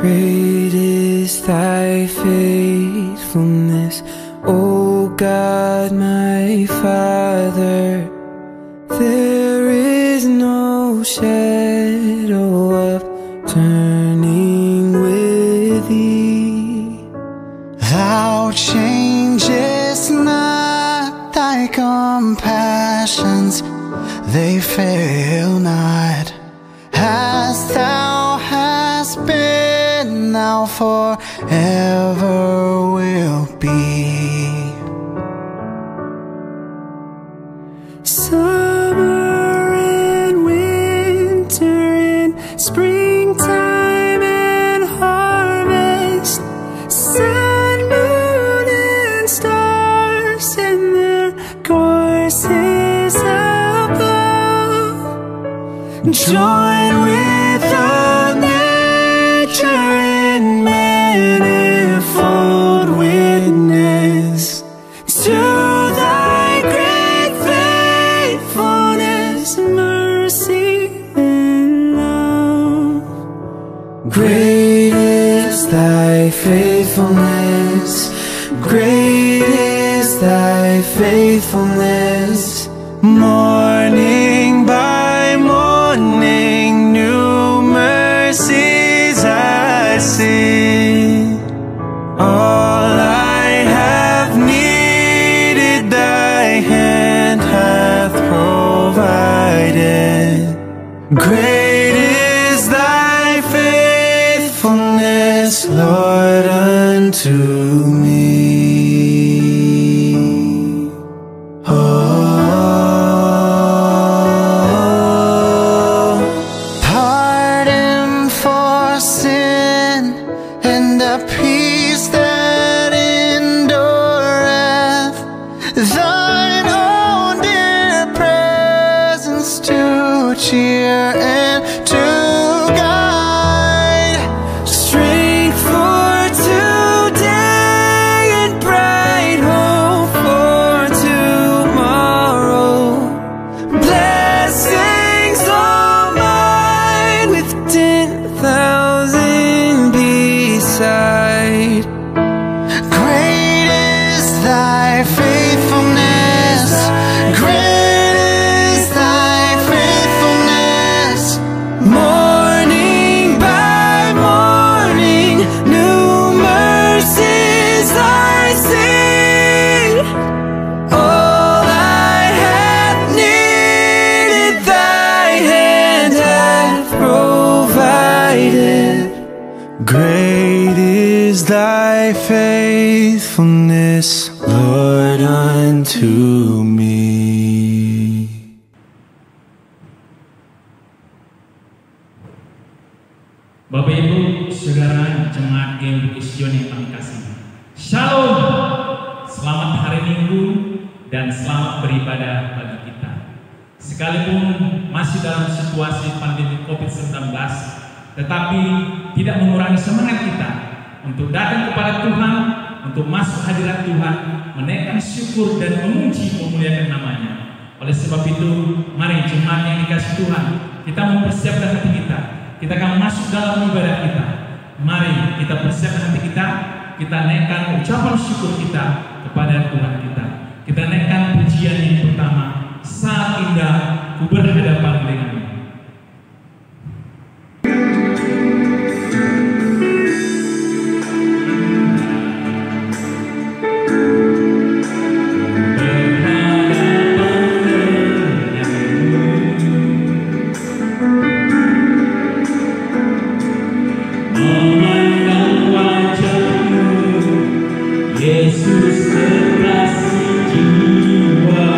Great is thy faithfulness, O God my Father. There is no shadow of turning with thee. Thou changest not, thy compassions, they fail not. As thou hast been, thou forever wilt be. Summer and winter and springtime and harvest, sun, moon, and stars and their courses above, join with the nature in manifold witness to thy great faithfulness, mercy, and love. Great is thy faithfulness, great is thy faithfulness. Morning by morning, new mercies I see. All I have needed, thy hand hath provided. Great is thy faithfulness, Lord, unto me. Pardon for sin and a peace that endureth, thine own dear presence to cheer and to guide, Strength for today and bright hope for tomorrow. Blessings all mine with 10,000 beside. great is thy faithfulness, great is thy faithfulness. Morning by morning, new mercies I see. All I have needed, thy hand hath provided. Great is thy faithfulness, Lord, unto me. Bapak Ibu, Saudara Jemaat GEM Bukit Sion yang kami kasih. Shalom, selamat hari Minggu dan selamat beribadah bagi kita. Sekalipun masih dalam situasi pandemi COVID-19, tetapi tidak mengurangi semangat kita untuk datang kepada Tuhan, untuk masuk hadirat Tuhan, menaikkan syukur dan memuji memuliakan namanya. Oleh sebab itu, mari jemaat yang dikasih Tuhan, kita mempersiapkan hati kita. Kita akan masuk dalam ibadah kita. Mari kita persiapkan hati kita. Kita naikkan ucapan syukur kita kepada Tuhan kita. Kita naikkan pujian yang pertama. Saat indah ku berhadapan denganmu. Yesus kekasih jiwa.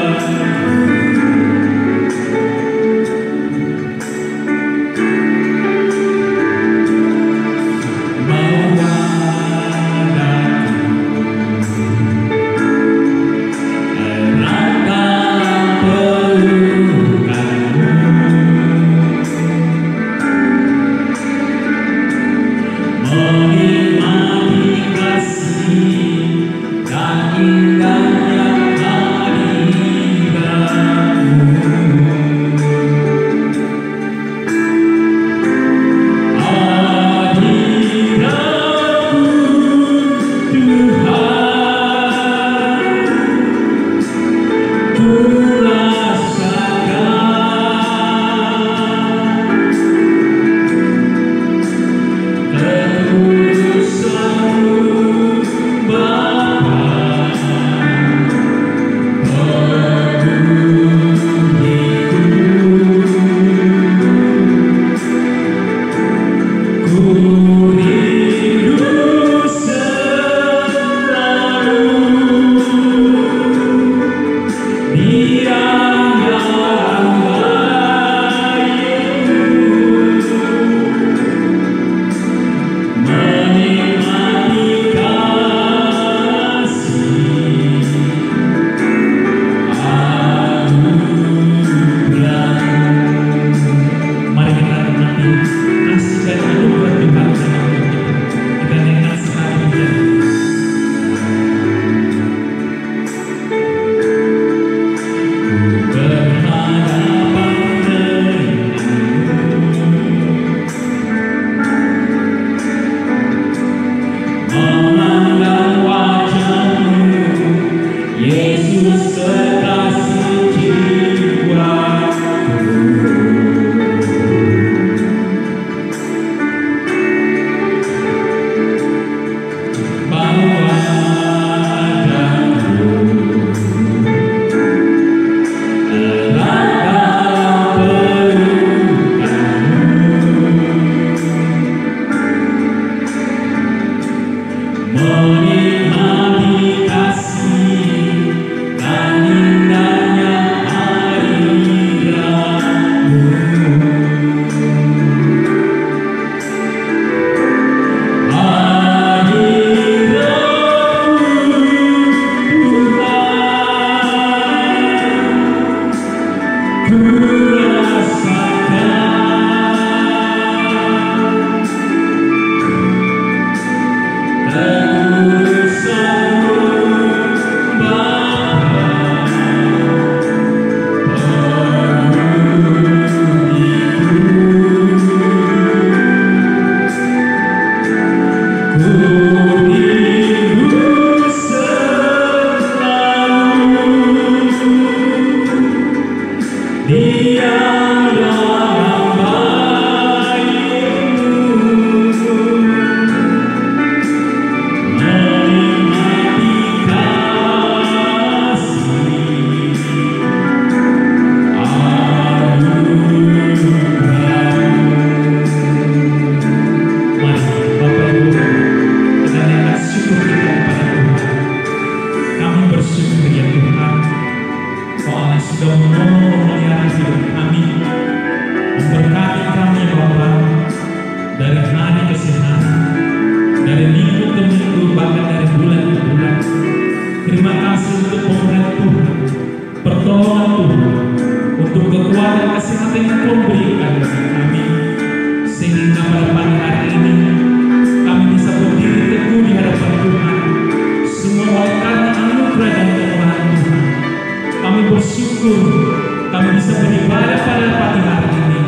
Yesus kekasih jiwaku. Bawa daku erat pelukanmu, menikmati kasih dan indahnya hadiratmu. Terima kasih untuk pemberian Tuhan, pertolongan Tuhan, untuk kekuatan kesehatan yang Kau berikan bagi kami, sehingga pada pagi hari ini kami bisa berdiri teguh di hadapan Tuhan. Semua oleh karena anugerah dan kemurahan Tuhan, kami bersyukur kami bisa beribadah pada pagi hari ini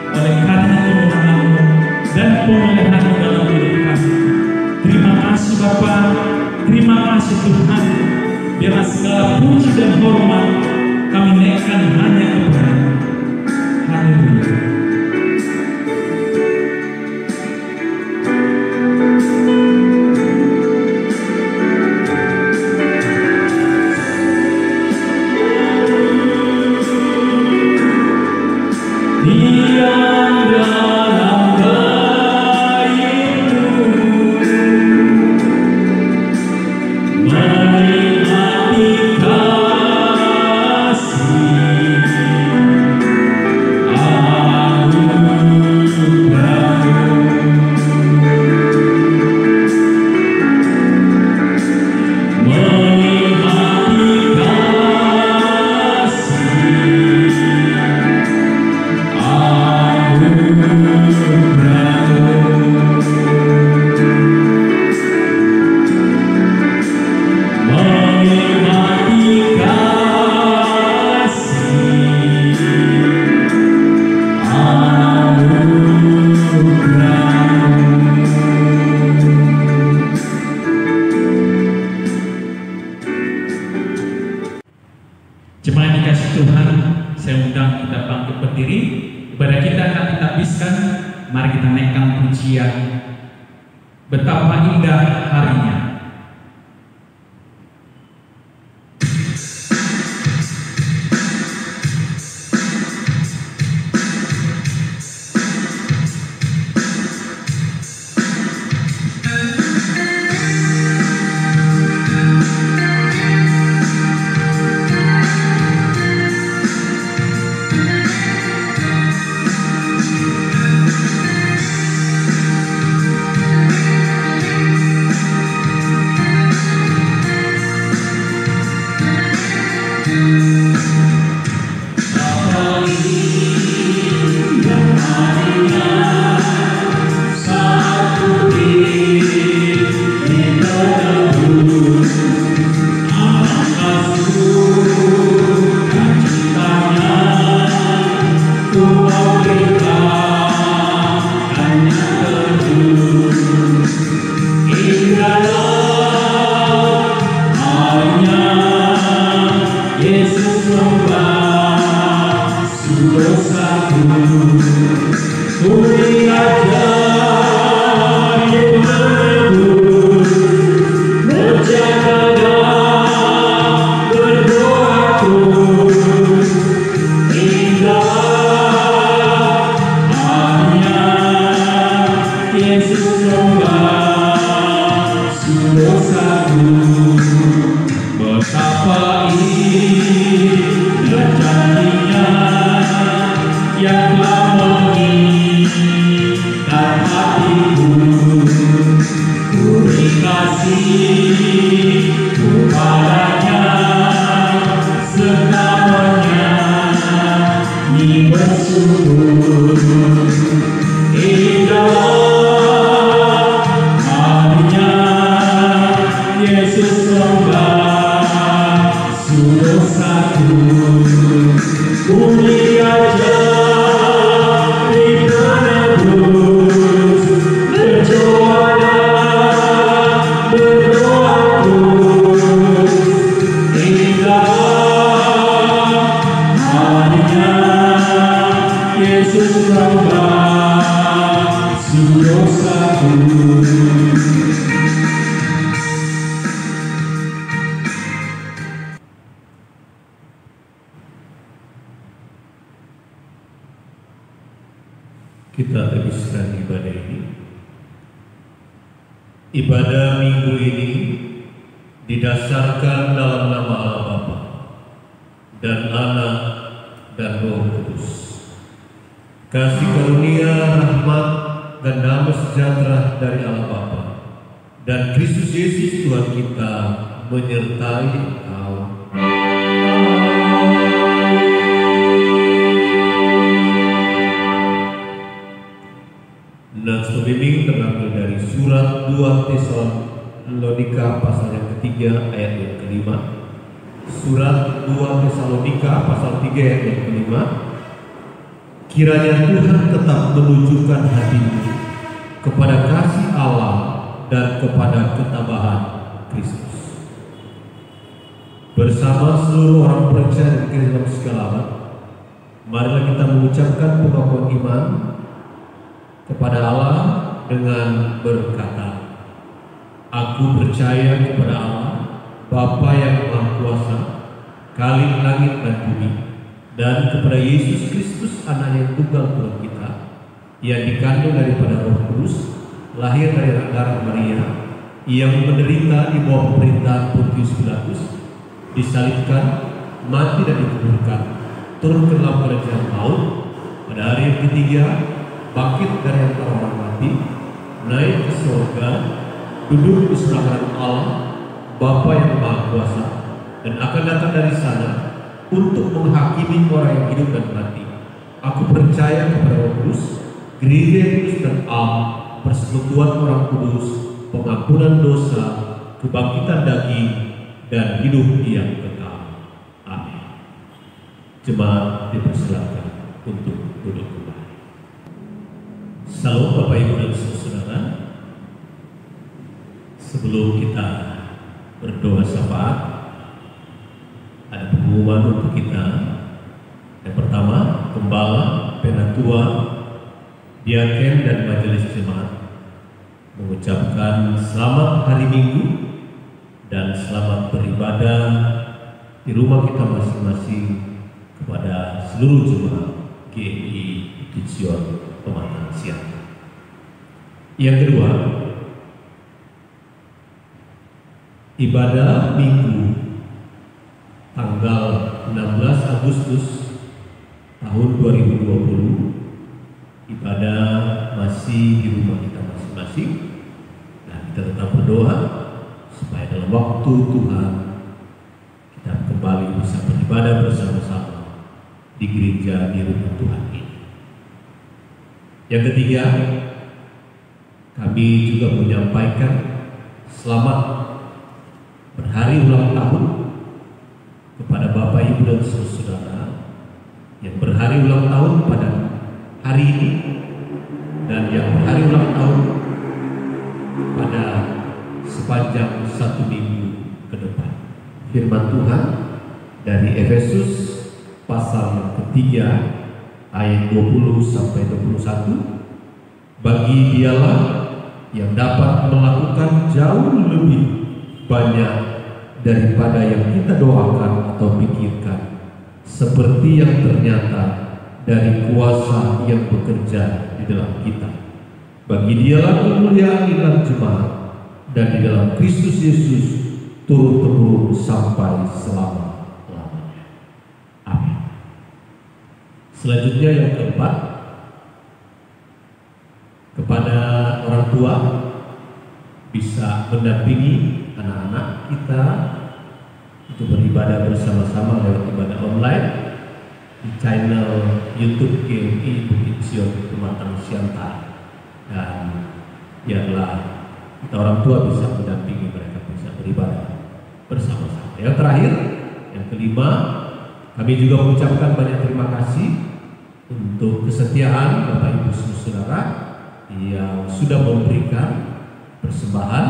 oleh karena kemurahan-Mu dan pemeliharaan dalam hidup kami. Terima kasih Bapa, terima kasih Tuhan. Biarlah segala puji dan hormat kami naikkan hanya kepada-Mu. Haleluya. Jemaat dikasih Tuhan, saya undang kita bangkit berdiri. Ibadah kita akan kita habiskan. Mari kita naikkan pujian. Betapa indah harinya. dan janjinya yang telah mengikat hatiku. Ku dikasih kepadanya serta menyanyi bersyukur. Indah harinya Yesus membasuh dosaku. Bumi aja penebus berjuara berdoa terus. Indah harinya Yesus membasuh dosaku. Kita teruskan ibadah ini. Ibadah minggu ini didasarkan dalam nama Allah Bapa dan Anak dan Roh Kudus. Kasih karunia, rahmat dan damai sejahtera dari Allah Bapa dan Kristus Yesus Tuhan kita menyertai engkau. Nats pembimbing terambil dari surat 2 Tesalonika pasal yang ketiga ayat yang kelima. Surat 2 Tesalonika pasal 3 ayat yang kelima. Kiranya Tuhan tetap menunjukkan hatimu kepada kasih Allah dan kepada ketabahan Kristus. Bersama seluruh orang percaya di dalam segala abad, marilah kita mengucapkan pengakuan iman kepada Allah dengan berkata, aku percaya kepada Allah, Bapa yang Maha Kuasa, Khalik langit dan bumi, dan kepada Yesus Kristus Anak yang tunggal Tuhan kita, yang dikandung daripada Roh Kudus, lahir dari darah Maria, yang menderita di bawah pemerintahan Pontius Pilatus, disalibkan, mati dan dikuburkan, turun ke dalam kerajaan maut, pada hari yang ketiga bangkit dari antara orang mati, naik ke surga, duduk di sebelah kanan Allah, Bapa yang Maha Kuasa, dan akan datang dari sana untuk menghakimi orang yang hidup dan mati. Aku percaya kepada Roh Kudus, gereja yang kudus dan am, persekutuan orang kudus, pengampunan dosa, kebangkitan daging, dan hidup yang kekal. Amin. Jemaat dipersilakan untuk duduk kembali. Salam Bapak Ibu dan Saudara. Sebelum kita berdoa syafaat, ada pengumuman untuk kita. Yang pertama, Gembala, Penatua, Diaken dan Majelis Jemaat mengucapkan selamat hari Minggu dan selamat beribadah di rumah kita masing-masing kepada seluruh jemaat GMI Kicion Pematang Siang. Yang kedua, ibadah Minggu tanggal 16 Agustus tahun 2020, ibadah masih di rumah kita masing-masing, dan kita tetap berdoa supaya dalam waktu Tuhan kita kembali bisa beribadah bersama-sama di gereja di rumah Tuhan ini. Yang ketiga, kami juga menyampaikan selamat berhari ulang tahun kepada Bapak Ibu dan saudara yang berhari ulang tahun pada hari ini dan yang berhari ulang tahun pada sepanjang satu minggu ke depan. Firman Tuhan dari Efesus pasal yang ketiga ayat 20 sampai 21. Bagi dialah yang dapat melakukan jauh lebih banyak daripada yang kita doakan atau pikirkan, seperti yang ternyata dari kuasa yang bekerja di dalam kita. Bagi dialah kemuliaan di dalam jemaat dan di dalam Kristus Yesus turun-temurun sampai selama-lamanya. Amin. Selanjutnya yang keempat, kepada orang tua bisa mendampingi anak-anak kita untuk beribadah bersama-sama lewat ibadah online di channel YouTube GMI Bukit Sion Pematang Siantar, dan biarlah kita orang tua bisa mendampingi mereka bisa beribadah bersama-sama. Yang terakhir, yang kelima, kami juga mengucapkan banyak terima kasih untuk kesetiaan Bapak Ibu Saudara yang sudah memberikan persembahan,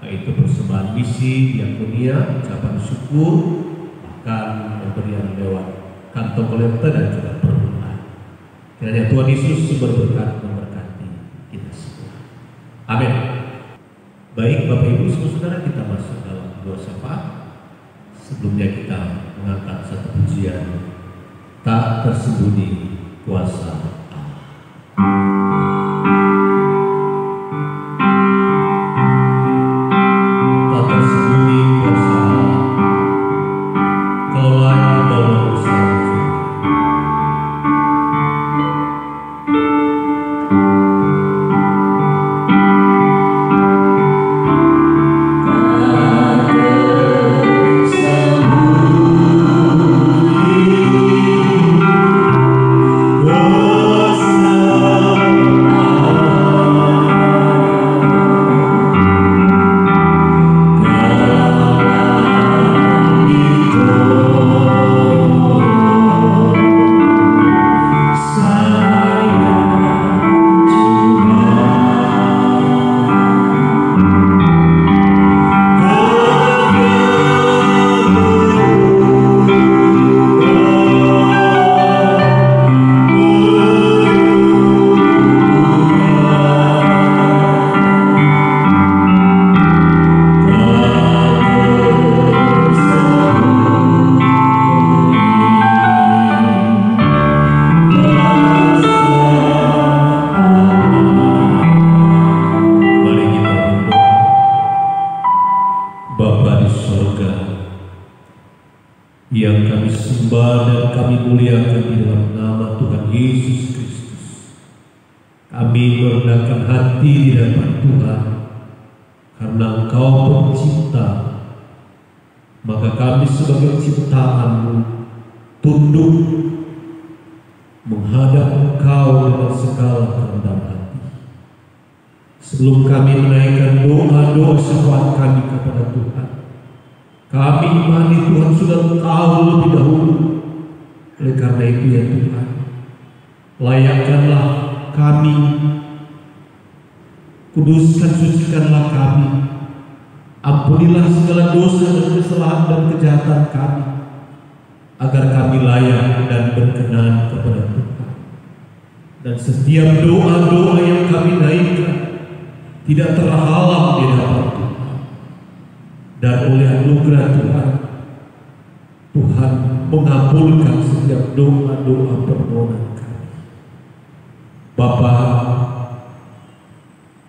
yaitu persembahan misi, diakonia, ucapan syukur, bahkan pemberian lewat kantong kolektor dan juga perpuluhan. Kiranya Tuhan Yesus sumber berkat memberkati kita semua. Amin. Baik Bapak Ibu Saudara, kita masuk dalam doa syafaat. Sebelumnya kita mengangkat satu pujian, tak tersembunyi kuasa Allah. Sebelum kami menaikkan doa-doa syafaat kami kepada Tuhan, kami imani Tuhan sudah tahu lebih dahulu. Oleh karena itu ya Tuhan, layakkanlah kami, kuduskan, sucikanlah kami, ampunilah segala dosa dan kesalahan dan kejahatan kami, agar kami layak dan berkenan kepada Tuhan. Dan setiap doa-doa yang kami naikkan tidak terhalang di hadapan Tuhan, dan oleh anugerah Tuhan, Tuhan mengabulkan setiap doa-doa permohonan kami. Bapa,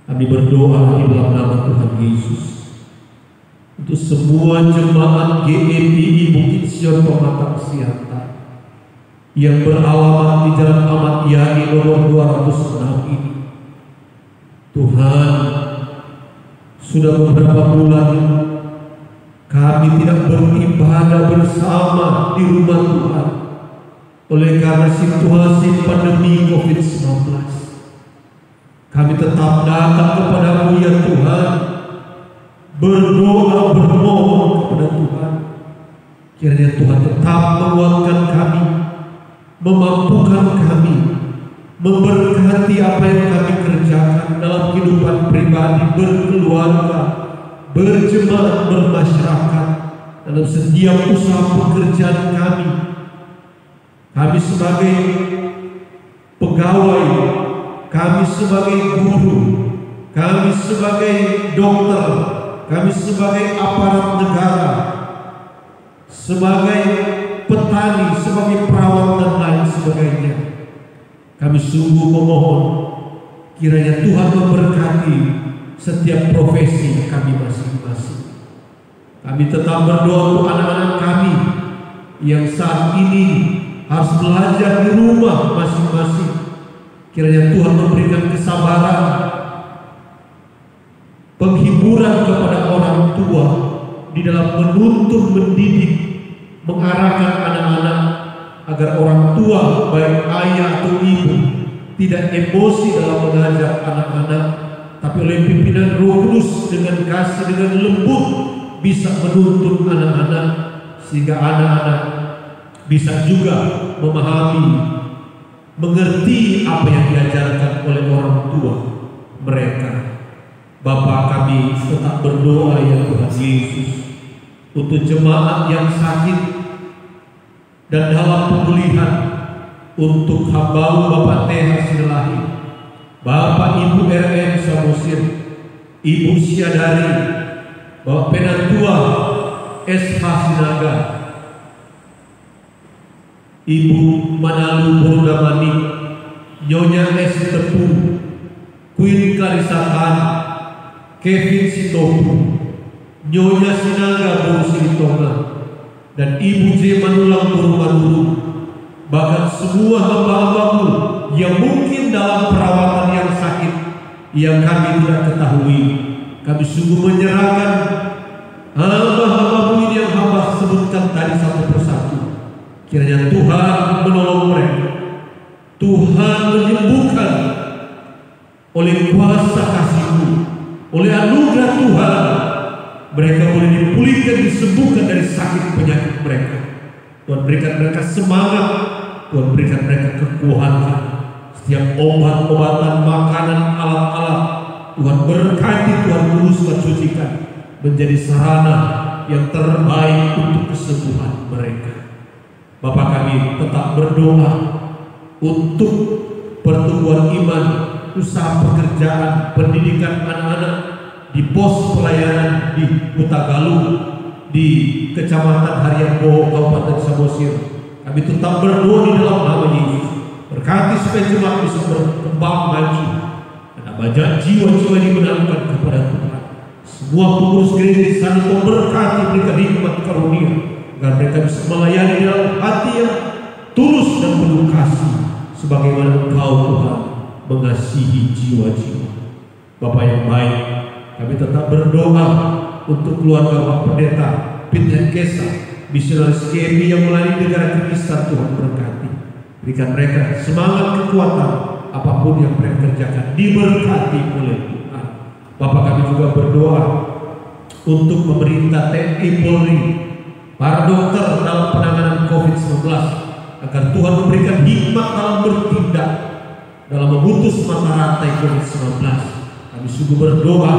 kami berdoa di dalam nama Tuhan Yesus untuk semua jemaat GMI Bukit Sion Pematang Siantar yang beralamat di Jalan Ahmad Yani nomor 206 ini. Tuhan, sudah beberapa bulan kami tidak beribadah bersama di rumah Tuhan oleh karena situasi pandemi COVID-19. Kami tetap datang kepada-Mu ya Tuhan, berdoa, bermohon kepada Tuhan. Kiranya Tuhan tetap menguatkan kami, memampukan kami, memberkati apa yang kami kerjakan dalam kehidupan pribadi, berkeluarga, berjemaat, bermasyarakat, dalam setiap usaha pekerjaan kami. Kami sebagai pegawai, kami sebagai guru, kami sebagai dokter, kami sebagai aparat negara, sebagai petani, sebagai perawat dan lain sebagainya. Kami sungguh memohon kiranya Tuhan memberkati setiap profesi kami masing-masing. Kami tetap berdoa untuk anak-anak kami yang saat ini harus belajar di rumah masing-masing. Kiranya Tuhan memberikan kesabaran, penghiburan kepada orang tua di dalam menuntun, mendidik, mengarahkan anak-anak agar orang tua baik ayah atau ibu tidak emosi dalam mengajar anak-anak, tapi oleh pimpinan Roh Kudus dengan kasih, dengan lembut bisa menuntun anak-anak sehingga anak-anak bisa juga memahami, mengerti apa yang diajarkan oleh orang tua mereka. Bapa, kami tetap berdoa ya Tuhan Yesus untuk jemaat yang sakit dan dalam pemulihan, untuk hamba Bapak T.H. Silahi, Bapak Ibu R.M. Samosir, Ibu Syadari, Bapak Penatua S.H. Sinaga, Ibu Manalu Bordamani, Nyonya S. Tepu, Queen Karisakan, Kevin Sitopu, Nyonya Sinaga Borusilitonga, dan Ibu J. Manulang Borumanuru, bahkan semua hamba-hambamu yang mungkin dalam perawatan yang sakit yang kami tidak ketahui. Kami sungguh menyerahkan hamba-hambamu ini yang hamba sebutkan tadi satu persatu. Kiranya Tuhan menolong mereka, Tuhan menyembuhkan oleh kuasa kasih-Mu, oleh anugerah Tuhan. Mereka boleh dipulihkan, disembuhkan dari sakit penyakit mereka. Tuhan berikan mereka semangat, Tuhan berikan mereka kekuatan. Setiap obat-obatan, makanan, alat-alat, Tuhan berkati, Tuhan luruskan, sucikan, menjadi sarana yang terbaik untuk kesembuhan mereka. Bapak, kami tetap berdoa untuk pertumbuhan iman, usaha pekerjaan, pendidikan anak-anak di pos pelayanan di Putagaluh, di Kecamatan Haryanto, Kabupaten Samosir. Kami tetap berdoa di dalam nama Yesus. Berkati supaya jemaat bisa berkembang maju dan banyak jiwa-jiwa dimenangkan kepada Tuhan. Semua pengurus gereja di sana Tuhan berkati, berikan hikmat karunia agar mereka bisa melayani dalam hati yang tulus dan penuh kasih, sebagaimana Engkau Tuhan mengasihi jiwa-jiwa. Bapak yang baik, kami tetap berdoa untuk keluarga Bapak Pendeta Pinten Kesa, misionaris GMI yang melayani negara Kristus. Tuhan berkati, berikan mereka semangat, kekuatan, apapun yang mereka kerjakan diberkati oleh Tuhan. Bapak, kami juga berdoa untuk pemerintah TNI Polri, para dokter dalam penanganan COVID-19, agar Tuhan memberikan hikmat dalam bertindak, dalam memutus mata rantai COVID-19. Kami sungguh berdoa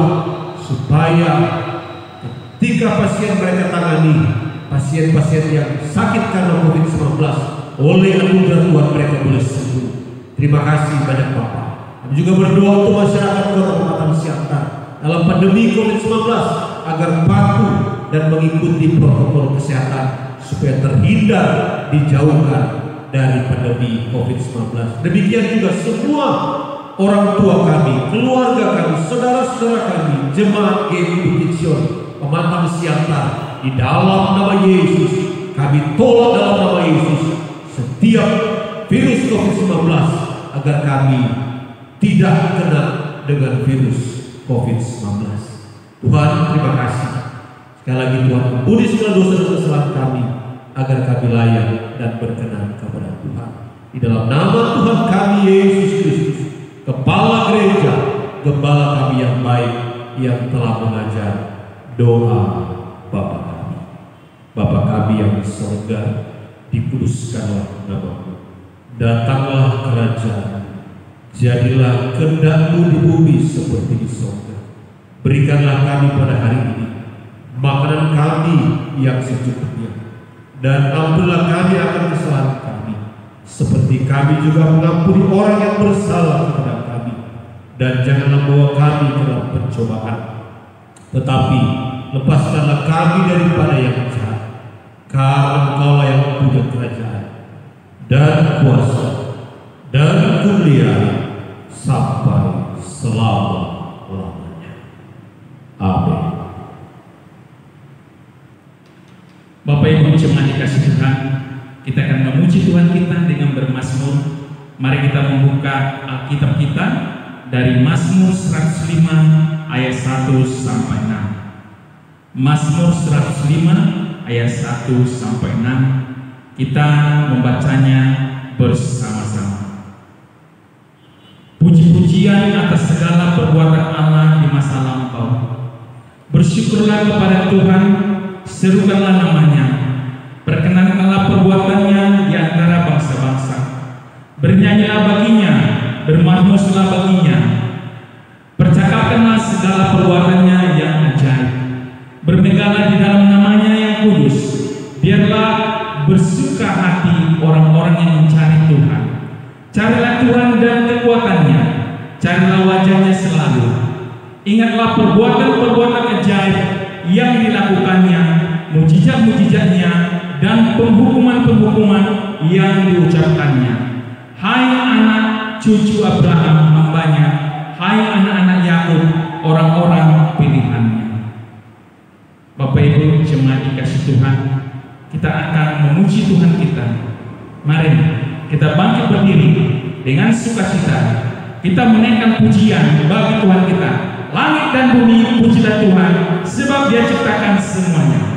supaya ketika pasien mereka tangani, pasien-pasien yang sakit karena COVID-19, oleh anugerah Tuhan mereka boleh sembuh. Terima kasih banyak Bapak. Kami juga berdoa untuk masyarakat Kota Pematang Siantar dalam pandemi COVID-19 agar patuh dan mengikuti protokol kesehatan supaya terhindar, dijauhkan dari pandemi COVID-19. Demikian juga semua orang tua kami, keluarga kami, saudara-saudara kami, jemaat GMI Bukit Sion, Pematang Siantar, di dalam nama Yesus kami tolak dalam nama Yesus setiap virus COVID-19 agar kami tidak kena dengan virus COVID-19. Tuhan, terima kasih. Sekali lagi Tuhan, ampuni segala dosa dan kesalahan kami agar kami layak dan berkenan kepada Tuhan. Di dalam nama Tuhan kami Yesus Kristus, Kepala Gereja, Gembala kami yang baik, yang telah mengajar doa Bapa kami. Bapa kami yang di surga, dikuduskanlah nama-Mu. Datanglah kerajaan, jadilah kehendak-Mu di bumi seperti di surga. Berikanlah kami pada hari ini makanan kami yang secukupnya, dan ampunilah kami akan kesalahan kami, seperti kami juga mengampuni orang yang bersalah kepada kami. Dan janganlah membawa kami ke dalam pencobaan, tetapi lepaskanlah kami daripada yang jahat, karena Engkaulah yang punya kerajaan dan kuasa dan kemuliaan sampai selama-lamanya. Amin. dengan bermazmur, mari kita membuka Alkitab kita dari Mazmur 105 ayat 1 sampai 6. Mazmur 105 ayat 1 sampai 6. Kita membacanya bersama-sama. Puji-pujian atas segala perbuatan Allah di masa lampau. Bersyukurlah kepada Tuhan, serukanlah namanya. Perkenankanlah perbuatannya di antara bangsa-bangsa. Bernyanyilah baginya, bermahmuslah baginya. Percakapkanlah segala perbuatannya yang ajaib. Bermegahlah di dalam namanya yang kudus. Biarlah bersuka hati orang-orang yang mencari Tuhan. Carilah Tuhan dan kekuatannya. Carilah wajahnya selalu. Ingatlah perbuatan-perbuatan ajaib yang dilakukannya, mujizat-mujizatnya, dan penghukuman-penghukuman yang diucapkannya. Hai anak cucu Abraham hambanya, hai anak-anak Yakub, orang-orang pilihannya. Bapak Ibu jemaat dikasih Tuhan, kita akan memuji Tuhan kita. Mari kita bangkit berdiri dengan sukacita. Kita menaikkan pujian bagi Tuhan kita. Langit dan bumi pujilah Tuhan, sebab Dia ciptakan semuanya.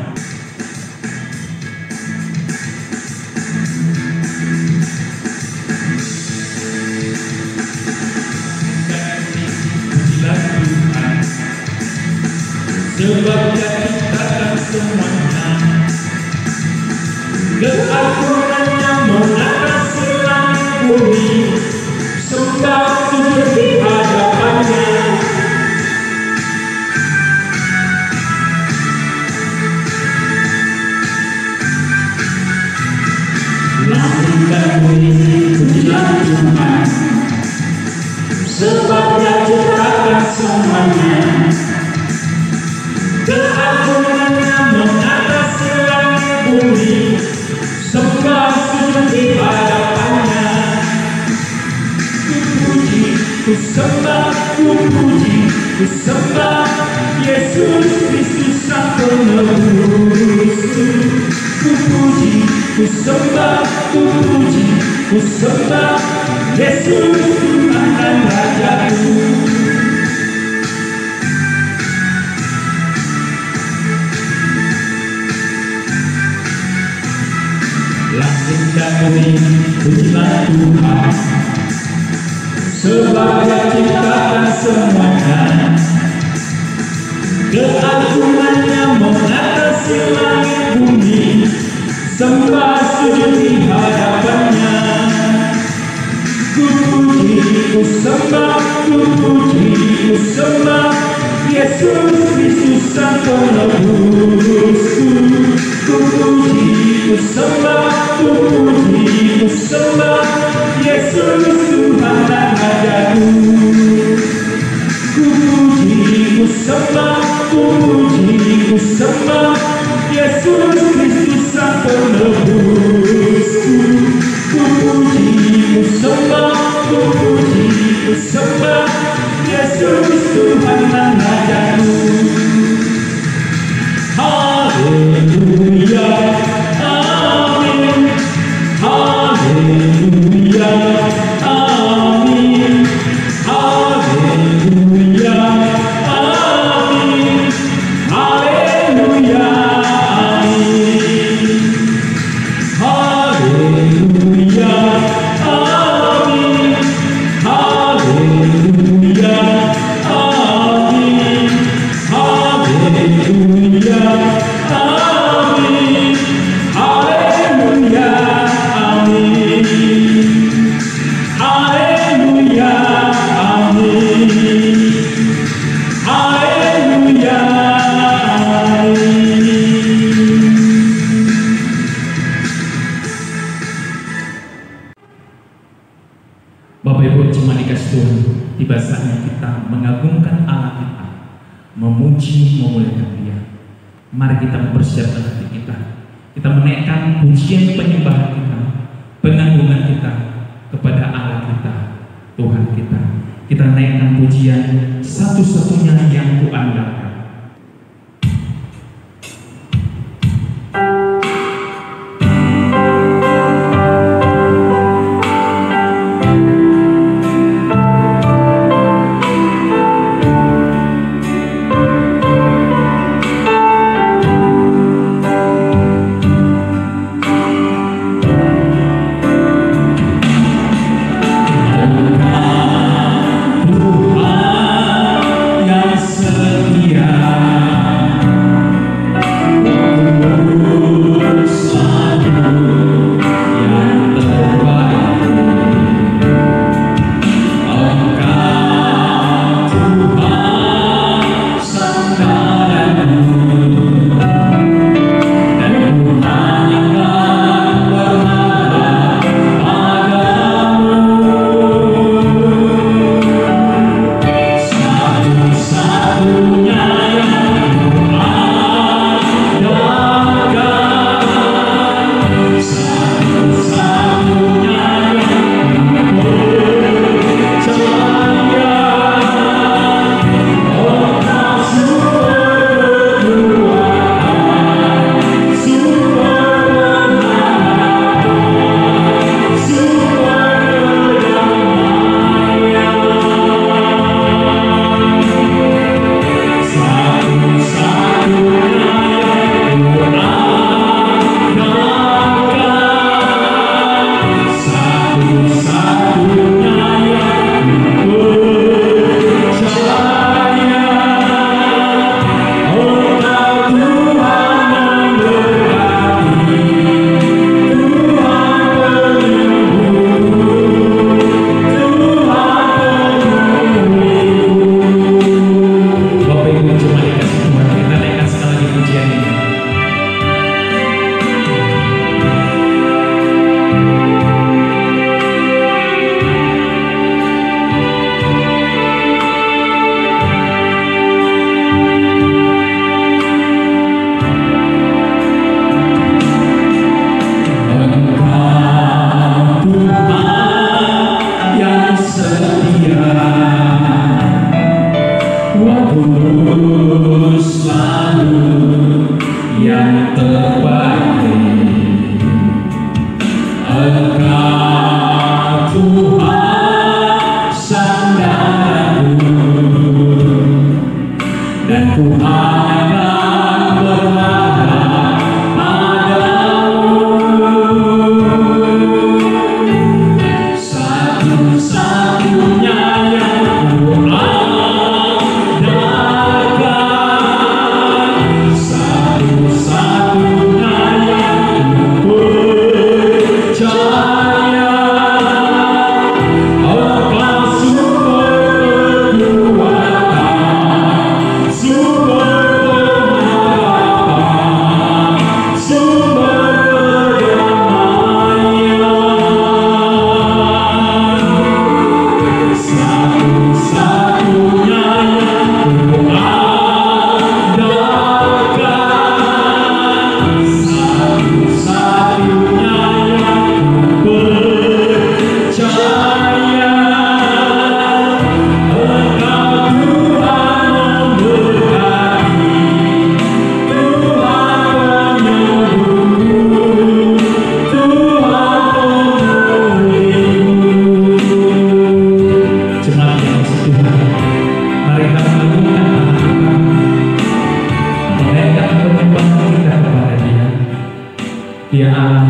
Pujilah Tuhan, sebab Dia ciptakan semuanya. Keagungannya mengatasi langit bumi, sembah sujud di hadapannya. Langit dan bumi pujilah Tuhan, sebab Dia ciptakan semuanya. Keagungannya mengatasi langit bumi, sembah sujud di hadapannya. Ku puji, ku sembah, ku puji, ku sembah Yesus Kristus Sang Penebusku. Ku puji, ku sembah, ku puji, ku sembah Yesus Tuhan dan Rajaku. Langit dan bumi pujilah Tuhan, sebab Dia ciptakan semuanya. Keagungannya mengatasi langit bumi, sembah sujud di hadapannya. Ku puji, ku sembah, ku puji, ku sembah Yesus Kristus Sang Penebusku. Ku puji, ku sembah, ku puji, ku sembah Yesus Tuhan dan Rajaku. Ku puji, ku sembah, ku puji, ku sembah Yesus Kristus Sang Penebusku. Ku puji, ku sembah, ku puji, ku sembah Yesus Tuhan dan Rajaku. Haleluya, amin. Haleluya, amin. Haleluya, amin. Haleluya, amin. Haleluya, amin. Haleluya, amin. Haleluya, amin. Haleluya, amin. Haleluya, amin. Haleluya, amin. Bapak Ibu jemaat dikasih Tuhan, tiba saatnya kita mengagungkan Allah kita, memuji, memuliakan Dia. Mari kita mempersiapkan hati kita. Kita menaikkan pujian penyembahan kita, pengagungan kita kepada Allah kita, Tuhan kita. Kita naikkan pujian satu-satunya yang kuandalkan.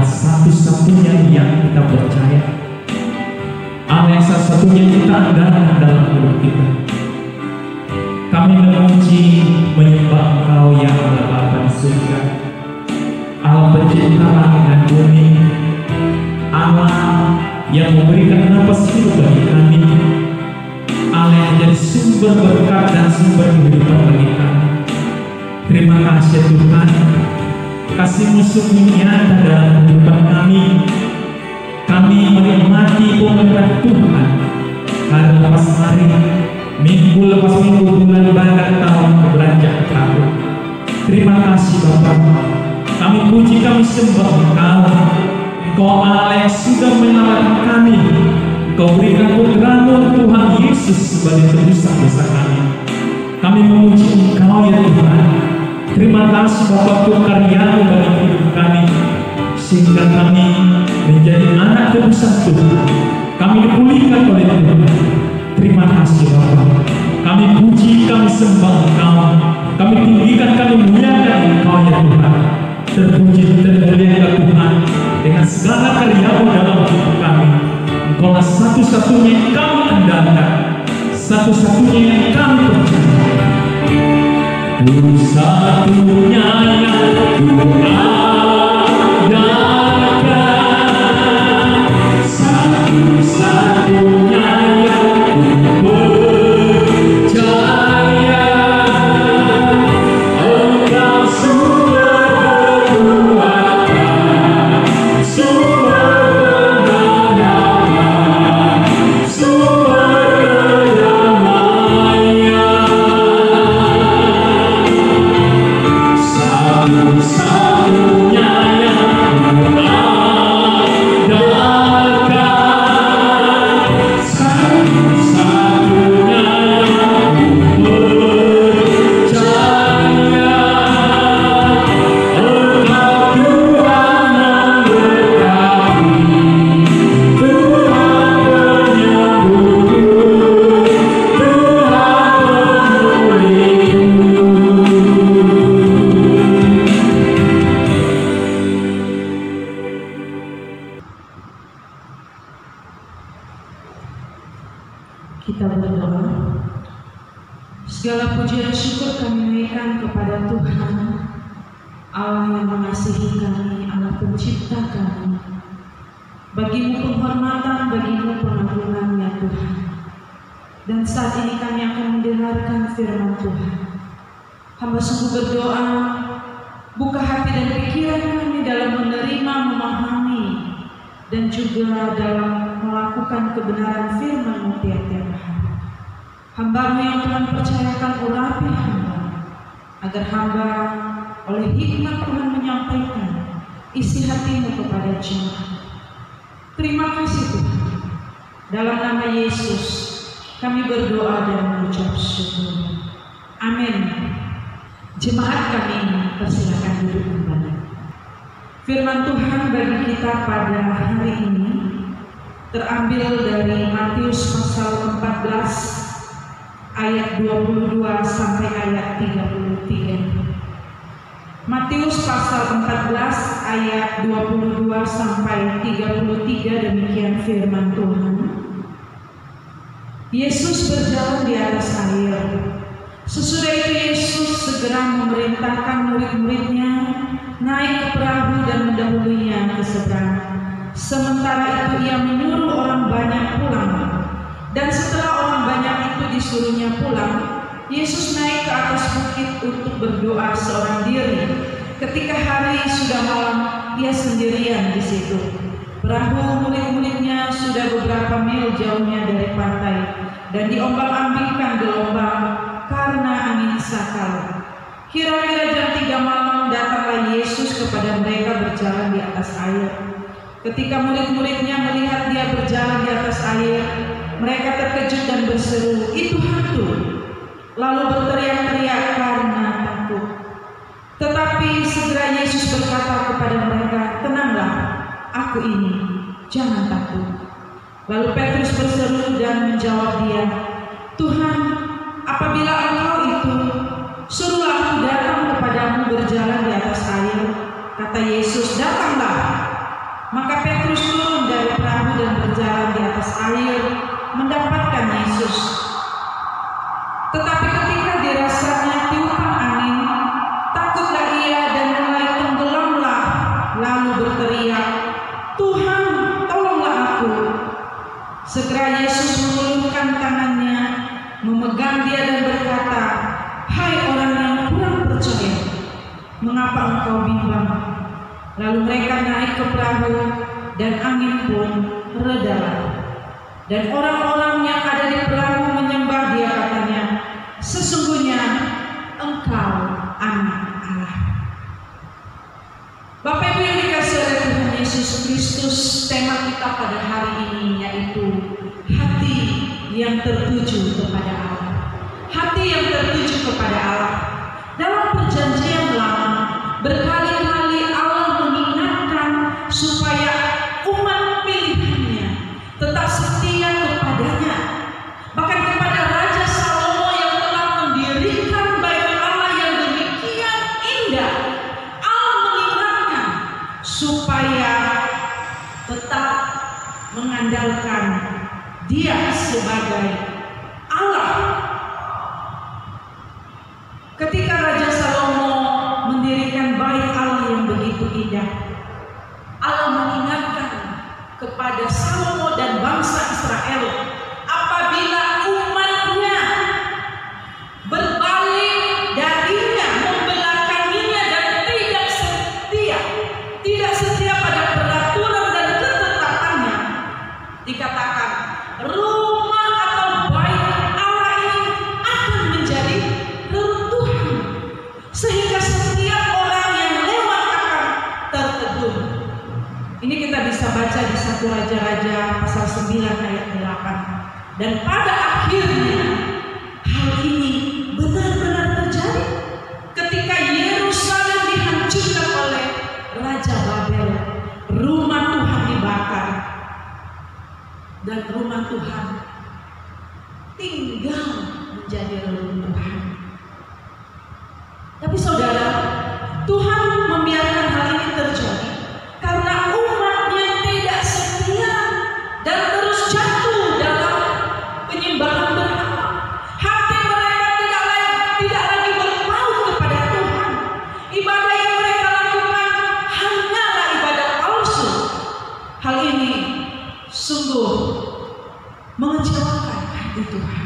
satu-satunya yang kita percaya, Allah yang satu-satunya kita andalkan dalam hidup kita. Kami memuji, menyembah Engkau yang Allah Bapa di surga, Allah pencipta langit dan bumi, Allah yang memberikan napas hidup bagi kami, Allah yang menjadi sumber berkat dan sumber kehidupan bagi kami. Terima kasih Tuhan, kasih-Mu sungguh nyata dalam kehidupan kami. Kami menikmati pemerintah Tuhan hari lepas hari, minggu lepas minggu, bulan bahkan tahun beranjak tahun. Terima kasih Bapa. Kami puji, kami sembah Engkau. Engkau Allah yang sudah menyelamatkan kami. Engkau berikan putra-Mu Tuhan Yesus sebagai tebus dosa kami. Kami memuji Engkau ya Tuhan. Terima kasih Bapa untuk karya-Mu bagi hidup kami, sehingga kami menjadi anak tebusan Tuhan. Kami dipulihkan oleh Tuhan. Terima kasih Bapa. Kami puji, kami sembah Engkau. Kami tinggikan, kami muliakan Engkau ya Tuhan. Terpuji, termuliakan Tuhan dengan segala karya-Mu dalam hidup kami. Engkaulah satu-satunya yang kami andalkan, satu-satunya yang kami percaya. Satu-satunya yang kuandalkan, satu-satunya yang kupercaya, Engkau sumber kekuatan, sumber kebenaran, sumber kedamaian. Satu-satunya yang kuandalkan, satu-satunya yang kupercaya, Engkau Tuhan memberkati, Tuhan penyembuh, Tuhan Kita berdoa. Segala puji dan syukur kami naikkan kepada Tuhan, Allah yang mengasihi kami, Allah pencipta kami. Bagi-Mu penghormatan, bagi-Mu pengagungan ya Tuhan. Dan saat ini kami akan mendengarkan firman Tuhan. Hamba sungguh berdoa, buka hati dan pikiran kami dalam menerima, memahami, dan juga dalam melakukan kebenaran firman-Mu tiap-tiap hari. Hamba-Mu yang Tuhan percayakan urapi hamba, agar hamba oleh hikmat Tuhan menyampaikan isi hati-Mu kepada jemaat. Terima kasih Tuhan. Dalam nama Yesus kami berdoa dan mengucap syukur. Amin. Jemaat kami persilakan duduk kembali. Firman Tuhan bagi kita pada hari ini terambil dari Matius pasal 14 ayat 22 sampai ayat 33. Matius pasal 14 ayat 22 sampai 33, demikian firman Tuhan. Yesus berjalan di atas air. Sesudah itu Yesus segera memerintahkan murid-muridnya naik ke perahu dan mendahuluinya ke seberang. Sementara itu ia menyuruh orang banyak pulang. Dan setelah orang banyak itu disuruhnya pulang, Yesus naik ke atas bukit untuk berdoa seorang diri. Ketika hari sudah malam, ia sendirian di situ. Perahu murid-muridnya sudah beberapa mil jauhnya dari pantai dan diombang-ambingkan gelombang karena angin sakal. Kira-kira jam 3 malam datanglah Yesus kepada mereka berjalan di atas air. Ketika murid-muridnya melihat dia berjalan di atas air, mereka terkejut dan berseru, "Itu hantu!" Lalu berteriak-teriak karena takut. Tetapi segera Yesus berkata kepada mereka, "Tenanglah, aku ini, jangan takut." Lalu Petrus berseru dan menjawab dia, "Tuhan, apabila Engkau itu, suruhlah aku datang kepadamu berjalan di atas air." Kata Yesus, "Datanglah." berjalan di atas air mendapatkan Yesus. Tetapi ketika dirasanya tiupan angin, takutlah ia dan mulai tenggelamlah, lalu berteriak, "Tuhan, tolonglah aku." Segera Yesus mengulurkan tangannya, memegang dia dan berkata, "Hai orang yang kurang percaya, mengapa engkau bimbang?" Lalu mereka naik ke perahu dan angin pun redalah. Dan orang-orang yang ada di perahu menyembah dia, katanya, "Sesungguhnya engkau anak Allah." Bapak Ibu yang dikasihi oleh Tuhan Yesus Kristus, tema kita pada hari ini yaitu hati yang tertuju kepada Allah. Hati yang tertuju kepada Allah. Dalam perjanjian lama, berkali-kali Allah mengingatkan supaya umat pilihannya tetap setia kepadanya. Bahkan kepada Raja Salomo yang telah mendirikan bait Allah yang demikian indah, Allah mengingatkan supaya tetap mengandalkan Dia sebagai Allah. Ketika Raja Salomo mendirikan bait Allah yang begitu indah, Allah mengingatkan kepada Salomo dan bangsa Israel, apabila umatnya berbalik darinya, membelakanginya dan tidak setia pada peraturan dan ketetapannya, dikatakan rumah atau bait Allah ini akan menjadi reruntuhan, sehingga setiap orang yang lewat akan tertegun. Ini kita bisa baca di 1 Raja-Raja pasal 9 ayat 8. Dan pada akhirnya hal ini benar-benar terjadi ketika Yerusalem dihancurkan oleh Raja Babel. Rumah Tuhan dibakar dan rumah Tuhan tinggal menjadi reruntuhan. Tapi saudara, Tuhan membiarkan hal ini terjadi karena umatnya tidak setia dan terus jatuh dalam penyembahan berhala. Hati mereka tidak lagi berpaut kepada Tuhan. Ibadah yang mereka lakukan hanyalah ibadah palsu. Hal ini sungguh mengecewakan hati Tuhan.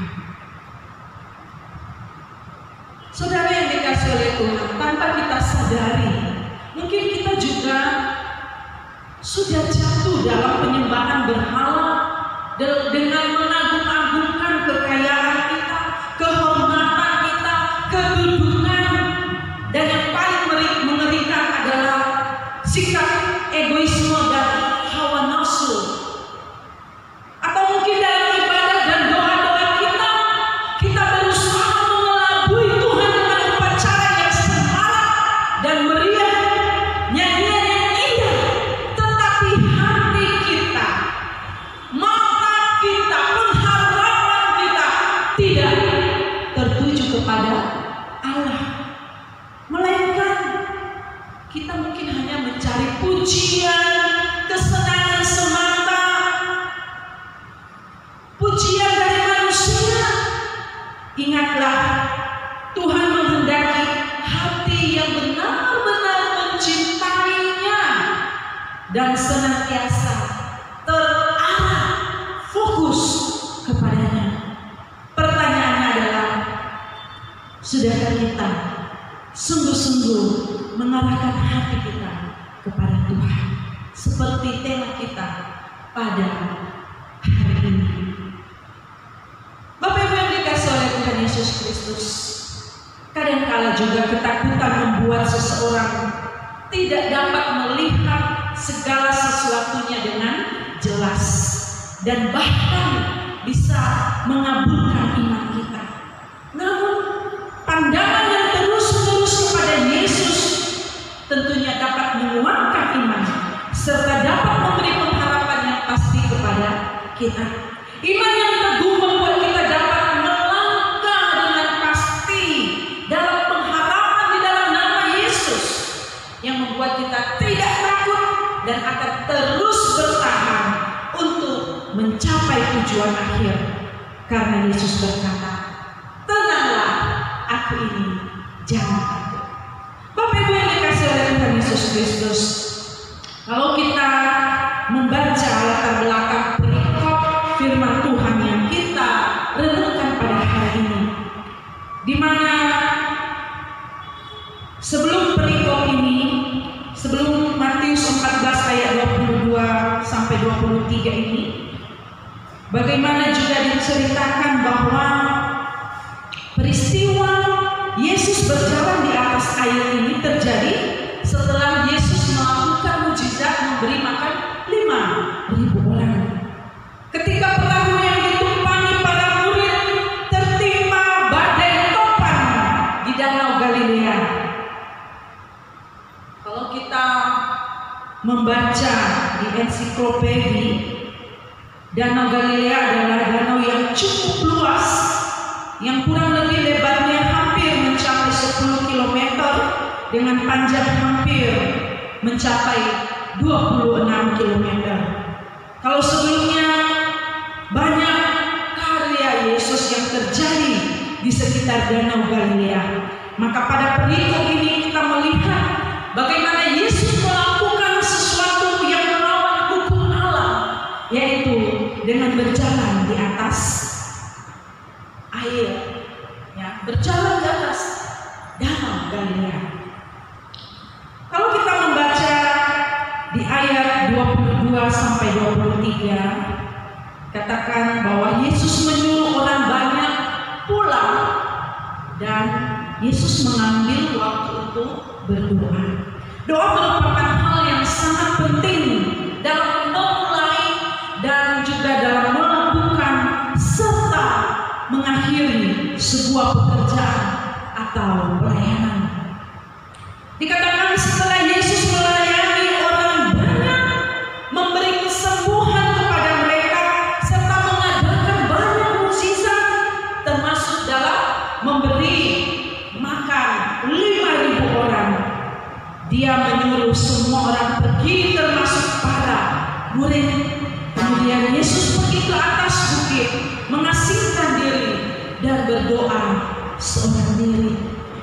Saudara yang dikasihi oleh Tuhan, tanpa kita sadari, mungkin kita juga sudah jatuh dalam penyembahan berhala dengan mengagung-agungkan kekayaan kita, kehormatan kita, kedudukan, dan yang paling mengerikan adalah sikap egoisme dan hawa nafsu. Atau mungkin dalam ibadah dan doa-doa kita berusaha mengelabui Tuhan dengan upacara yang semarak dan meriah, nyanyian yang indah, tetapi hati kita, mata kita, pengharapan kita tidak tertuju kepada Allah, melainkan kita mungkin hanya mencari pujian, kesenangan semata, pujian dari manusia. Ingatlah, Tuhan menghendaki hati yang benar-benar mencintainya dan senantiasa terarah, fokus kepadanya. Pertanyaannya adalah, sudahkah kita sungguh-sungguh mengarahkan hati kita kepada Tuhan seperti tema kita pada hari ini? Bapak Ibu yang dikasihi oleh Tuhan Yesus Kristus, kadangkala juga ketakutan membuat seseorang tidak dapat melihat segala sesuatunya dengan jelas dan bahkan bisa mengaburkan iman kita. Namun pandangan yang terus-menerus kepada Yesus tentunya dapat menguatkan iman serta dapat memberi pengharapan yang pasti kepada kita. Iman yang teguh membuat kita dapat melangkah dengan pasti dalam pengharapan di dalam nama Yesus, yang membuat kita tidak takut dan akan terus bertahan untuk mencapai tujuan akhir. Karena Yesus berkata, tenanglah, aku ini, jangan takut. Bapak Ibu yang dikasihi oleh Tuhan Yesus Kristus, kalau kita membaca latar belakang perikop firman Tuhan yang kita renungkan pada hari ini, di mana sebelum perikop ini, sebelum Matius 14 ayat 22 sampai 23 ini, bagaimana juga diceritakan bahwa peristiwa Yesus berjalan di atas air ini terjadi setelah Yesus melakukan mujizat memberi makan 5.000 orang. Ketika perahu yang ditumpangi para murid tertimpa badai topan di Danau Galilea. Kalau kita membaca di ensiklopedi, Danau Galilea adalah danau yang cukup luas, yang kurang lebih lebarnya hampir mencapai 10 km dengan panjang hampir mencapai 26 km. Kalau sebelumnya banyak karya Yesus yang terjadi di sekitar Danau Galilea, maka pada perikop ini kita melihat bagaimana Yesus melakukan sesuatu yang melawan hukum alam, yaitu dengan berjalan di atas air, ya, berjalan di atas Danau Galilea. Kalau kita membaca di ayat 22 sampai 23, katakan bahwa Yesus menyuruh orang banyak pulang dan Yesus mengambil waktu untuk berdoa. Doa merupakan hal yang sangat penting dalam memulai dan juga dalam melakukan serta mengakhiri sebuah pekerjaan atau pelayanan. Dikatakan setelah Yesus melayani orang banyak, memberi kesembuhan kepada mereka, serta mengadakan banyak mukjizat, termasuk dalam memberi makan 5.000 orang, Dia menyuruh semua orang pergi, termasuk para murid. Kemudian Yesus pergi ke atas bukit, mengasingkan diri dan berdoa seorang diri.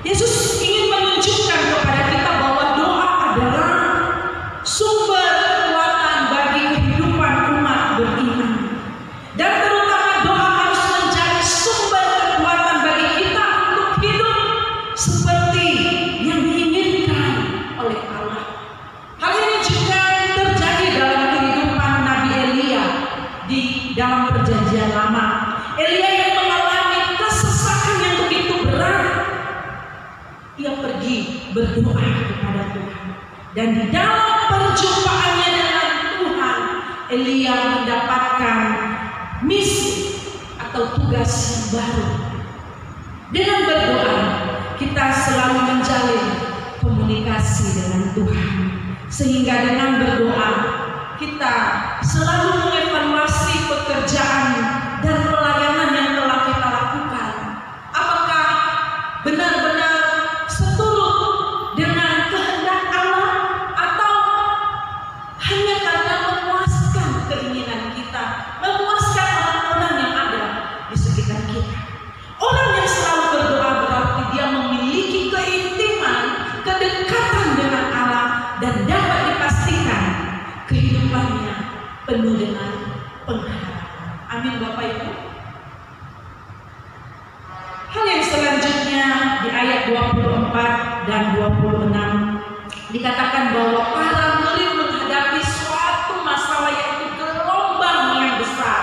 Yesus ingin menunjukkan kepada kita bahwa doa adalah sumber kekuatan bagi kehidupan umat beriman, dan terutama doa harus menjadi sumber kekuatan bagi kita untuk hidup seperti yang diinginkan oleh Allah. Hal ini juga terjadi dalam kehidupan Nabi Elia di dalam Perjanjian Lama. Elia yang mengalami kesesakan yang begitu berat, ia pergi berdoa kepada Tuhan, dan di dalam perjumpaannya dengan Tuhan, Elia mendapatkan misi atau tugas yang baru. Dengan berdoa, kita selalu menjalin komunikasi dengan Tuhan, sehingga dengan berdoa kita selalu mengevaluasi pekerjaan dan pelayanan yang telah kita lakukan. Apakah benar-benar seturut dengan kehendak Allah, atau hanya karena memuaskan keinginan kita, memuaskan orang-orang yang ada di sekitar kita. Orang yang selalu berdoa berarti dia memiliki keintiman, kedekatan dengan Allah, dan dapat dipastikan kehidupannya penuh dengan pengharapan. Amin, Bapak Ibu. Hal yang selanjutnya di ayat 24 dan 26 dikatakan bahwa para murid menghadapi suatu masalah, yaitu gelombang yang besar.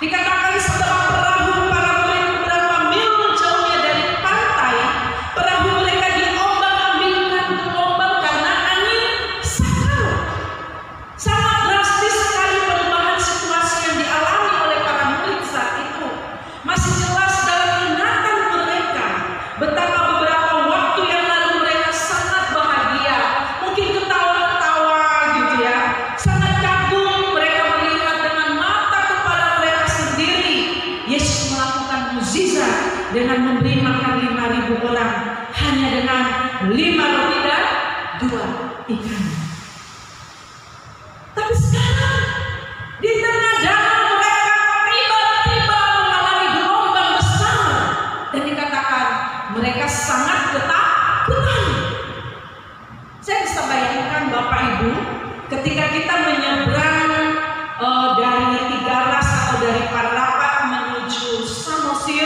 Dikatakan setelah perahu para murid beberapa mil jauhnya dari pantai, perahu mereka diombang-ambingkan gelombang karena angin sakau. Sangat drastis sekali perubahan situasi yang dialami oleh para murid saat itu. Masih jelas dalam ingatan mereka betapa beberapa waktu yang lalu mereka sangat bahagia, mungkin ketawa-ketawa ketika kita menyeberang dari Tigaras atau dari Parapat menuju Samosir,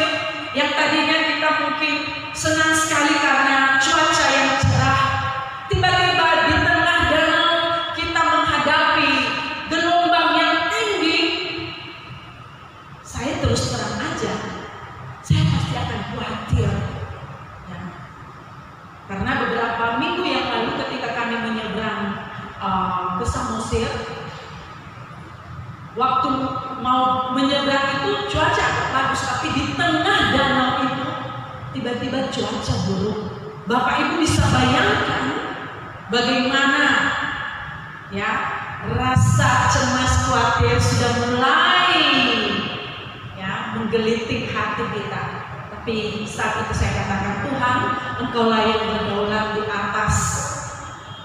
yang tadinya kita mungkin senang sekali karena cuaca yang cerah, tiba-tiba di tengah danau kita menghadapi gelombang yang tinggi. Saya terus terang aja, saya pasti akan khawatir ya. Karena beberapa minggu yang lalu ketika kami menyeberang ke Samosir, waktu mau menyeberang itu cuaca bagus, tapi di tengah danau itu tiba-tiba cuaca buruk. Bapak Ibu bisa bayangkan bagaimana ya rasa cemas khawatir sudah mulai ya menggelitik hati kita. Tapi saat itu saya katakan, Tuhan, Engkaulah yang berdaulat di atas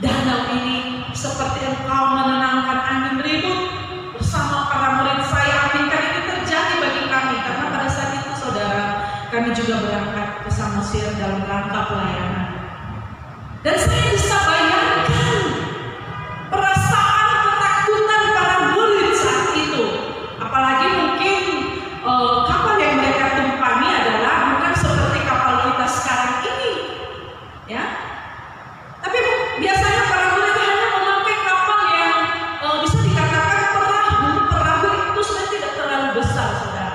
danau ini, seperti Engkau menenangkan angin ribut bersama para murid saya. Aminkan itu terjadi bagi kami, karena pada saat itu saudara, kami juga berangkat ke Samosir dalam rangka pelayanan. Dan saya bisa bayangkan perasaan ketakutan para murid saat itu. Apalagi mungkin kapal yang mereka tumpangi adalah bukan seperti kapal kita sekarang ini, ya. Tapi biasanya para murid hanya memakai kapal yang bisa dikatakan perahu. Perahu itu sebenarnya tidak terlalu besar, saudara.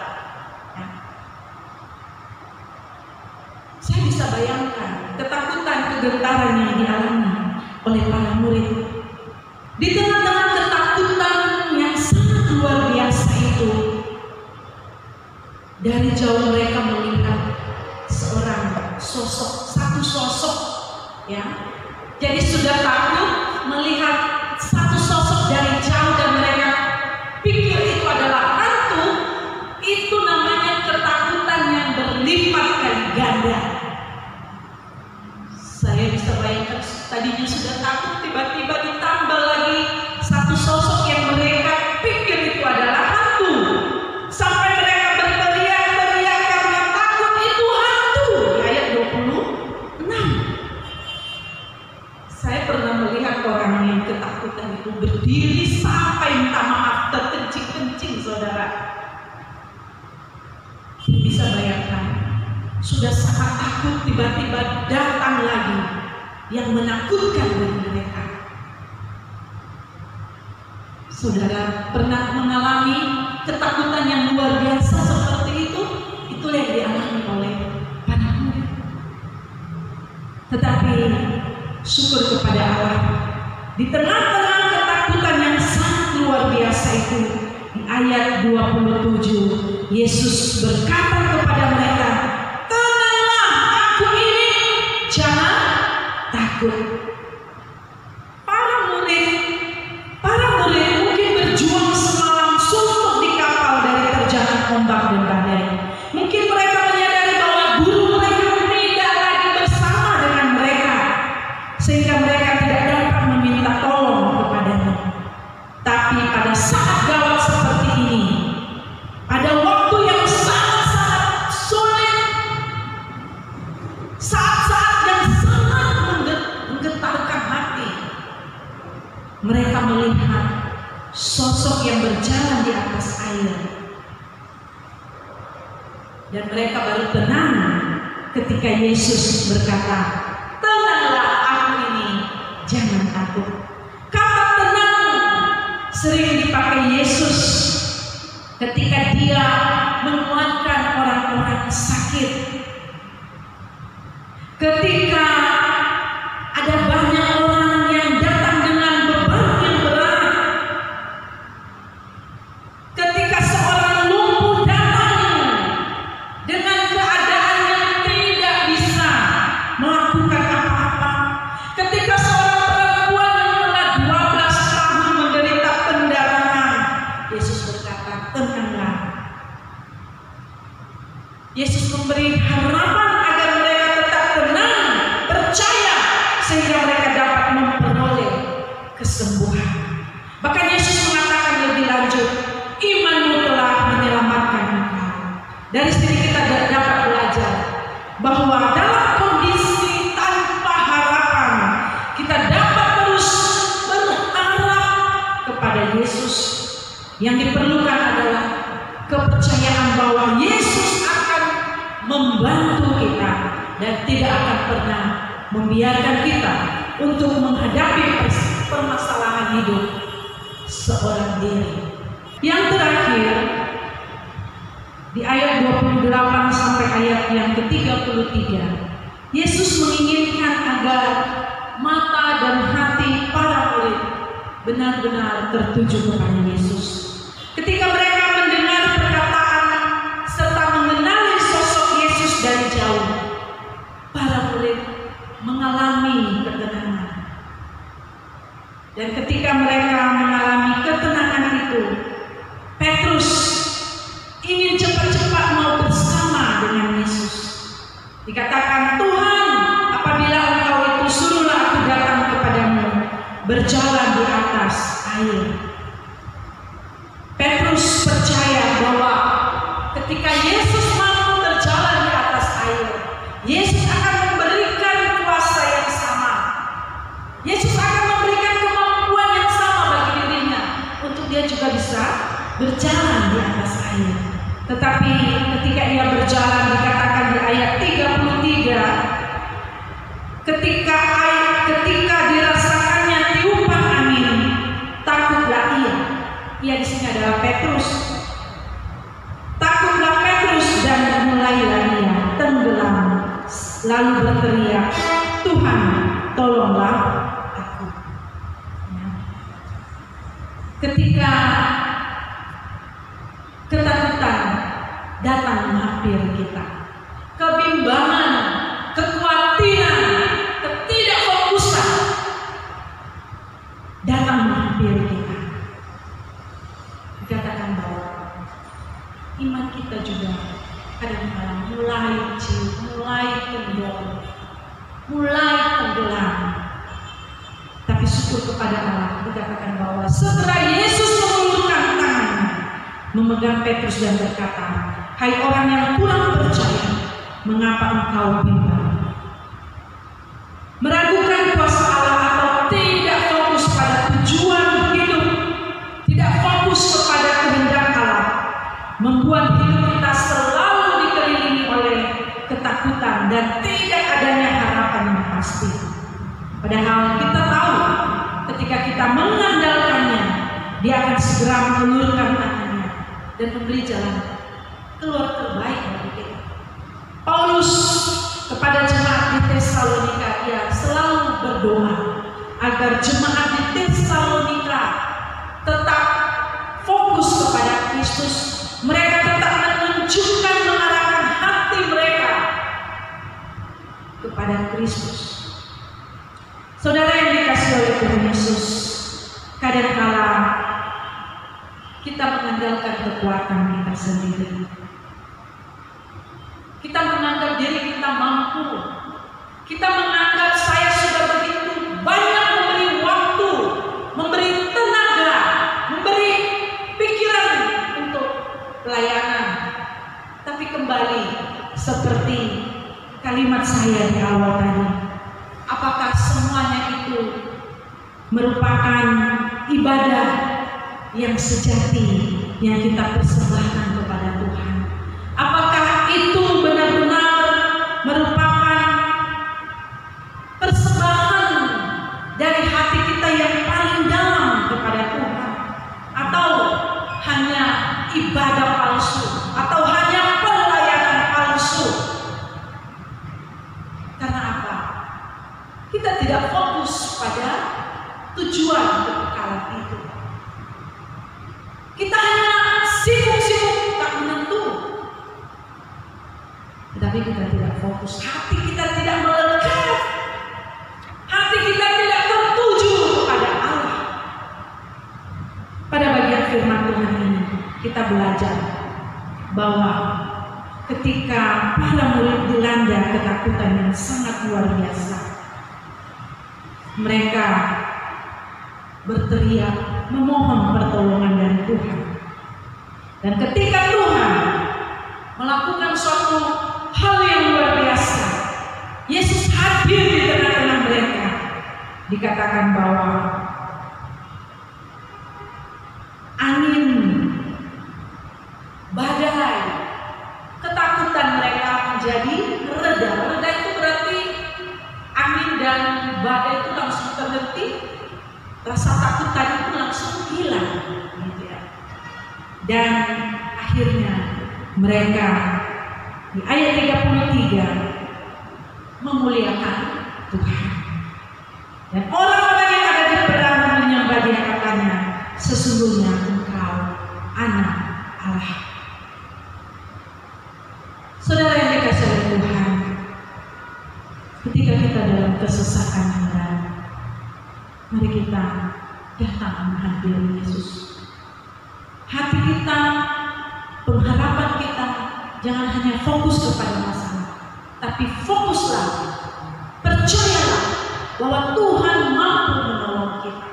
Ya. Saya bisa bayangkan ketakutan, kegentaran yang dialami oleh para murid. Di tengah-tengah ketakutan yang sangat luar biasa itu, dari jauh mereka melihat seorang sosok, satu sosok, ya. Jadi sudah takut melihat satu sosok dari jauh dan mereka pikir itu adalah hantu. Itu namanya ketakutan yang berlipat kali ganda. Saya bisa bayangkan tadinya sudah takut, tiba-tiba ditambah lagi satu sosok yang mereka pikir itu adalah hantu. Sampai mereka berteriak-teriak karena takut itu hantu. Di ayat 26. Saya pernah melihat orang yang ketakutan itu berdiri sampai minta maaf, terkencing-kencing, saudara. Bisa bayangkan, sudah sangat takut, tiba-tiba datang lagi yang menakutkan bagi mereka. Saudara pernah mengalami ketakutan yang luar biasa seperti itu? Itulah yang dialami oleh para murid. Tetapi syukur kepada Allah, di tengah-tengah ketakutan yang sangat luar biasa itu, di ayat 27 Yesus berkata kepada mereka, "Tenanglah, aku ini, jangan takut." Para murid mungkin berjuang semalam suntuk di kapal dari terjangan ombak dan badai. Mungkin mereka menyadari bahwa guru mereka tidak lagi bersama dengan mereka, sehingga mereka tidak dapat meminta tolong kepadanya. Tapi pada saat gawat seperti ini, pada waktu yang sangat-sangat sulit, saat-saat yang sangat menggetarkan hati, mereka melihat sosok yang berjalan di atas air. Dan mereka baru tenang ketika Yesus berkata, "Tenanglah, aku ini, jangan takut." Kata tenang sering dipakai Yesus ketika dia menguatkan orang-orang sakit. Ketika ada banyak orang yang datang dengan beban yang berat. Ketika seorang lumpuh datang dengan keadaan yang tidak bisa melakukan apa-apa. Ketika seorang perempuan yang telah 12 tahun menderita pendarahan, Yesus berkata, "Tenanglah." Yesus memberi harapan agar mereka tetap tenang, percaya, sehingga mereka dapat memperoleh kesembuhan. Bahkan Yesus mengatakan lebih lanjut, "Imanmu telah menyelamatkan engkau." Dari sini kita dapat belajar bahwa dalam kondisi tanpa harapan, kita dapat terus berharap kepada Yesus, yang diperlukan adalah kepercayaan bahwa Yesus akan membantu kita dan tidak akan pernah membiarkan kita untuk menghadapi permasalahan hidup seorang diri. Yang terakhir, di ayat 28 sampai ayat yang ke-33, Yesus menginginkan agar mata dan hati para murid benar-benar tertuju kepada Yesus. Ketika mereka mendengar perkataan serta mengenali sosok Yesus dari jauh, para murid mengalami ketenangan. Dan ketika mereka mengalami ketenangan itu, Petrus ingin cepat-cepat mau bersama dengan Yesus. Dikatakan, Tuhan, apabila Engkau itu, suruhlah aku datang kepadamu berjalan di atas air. Petrus percaya bahwa ketika Yesus mampu berjalan di atas air, Yesus akan memberikan kuasa yang sama. Yesus akan memberikan kemampuan yang sama bagi dirinya untuk dia juga bisa berjalan di atas air. Tetapi ketika ia berjalan, dikatakan di ayat 33, ketika dirasakannya tiupan angin, takutlah ia. Ia di sini adalah Petrus. Takutlah Petrus dan mulailah ia tenggelam, lalu berteriak, Tuhan, tolonglah aku. Ketika ketakutan datang menghampiri kita, kebimbangan, kekhawatiran, ketidakfokusan datang menghampiri kita. Dikatakan bahwa iman kita juga kadang-kadang mulai ciut, mulai kendor, mulai tenggelam. Tapi syukur kepada Allah, dikatakan bahwa setelah Yesus mengulurkan tangannya, memegang Petrus dan berkata, hai orang yang kurang percaya, mengapa engkau bimbang? Meragukan kuasa Allah atau tidak fokus pada tujuan hidup, tidak fokus kepada kehendak Allah, membuat hidup kita selalu dikelilingi oleh ketakutan dan tidak adanya harapan yang pasti. Padahal kita tahu ketika kita mengandalkannya, dia akan segera mengulurkan tangannya dan memberi jalan keluar terbaik bagi kita. Paulus kepada jemaat di Tesalonika, ia selalu berdoa agar jemaat di Tesalonika tetap fokus kepada Kristus. Mereka tetap menunjukkan, mengarahkan hati mereka kepada Kristus. Saudara yang dikasihi oleh Tuhan Yesus, kadangkala kita mengandalkan kekuatan kita sendiri. Kita menganggap diri kita mampu. Kita menganggap saya sudah begitu banyak memberi waktu, memberi tenaga, memberi pikiran untuk pelayanan. Tapi kembali seperti kalimat saya di awal tadi, apakah semuanya itu merupakan ibadah yang sejati yang kita persembahkan kepada Tuhan? Apakah itu benar-benar merupakan persembahan dari hati kita yang paling dalam kepada Tuhan? Atau hanya ibadah palsu? Atau hanya pelayanan palsu? Karena apa? Kita tidak fokus pada tujuan kekekalan itu. Kita hanya sibuk-sibuk tak menentu. Tetapi kita tidak fokus, hati kita tidak melekat, hati kita tidak tertuju kepada Allah. Pada bagian firman Tuhan ini kita belajar bahwa ketika para murid dilanda ketakutan yang sangat luar biasa, mereka berteriak memohon pertolongan dari Tuhan. Dan ketika Tuhan melakukan suatu hal yang luar biasa, Yesus hadir di tengah-tengah mereka. Dikatakan bahwa Dan akhirnya mereka di ayat 33 memuliakan Tuhan. Dan orang-orang yang ada di perahu menyembah, dia katanya, sesungguhnya Engkau Anak Allah. Saudara yang dikasihi oleh Tuhan, ketika kita dalam kesesakan yang berat, mari kita datang menghadiri Yesus. Hati kita, pengharapan kita jangan hanya fokus kepada masalah, tapi fokuslah, percayalah bahwa Tuhan mampu menolong kita,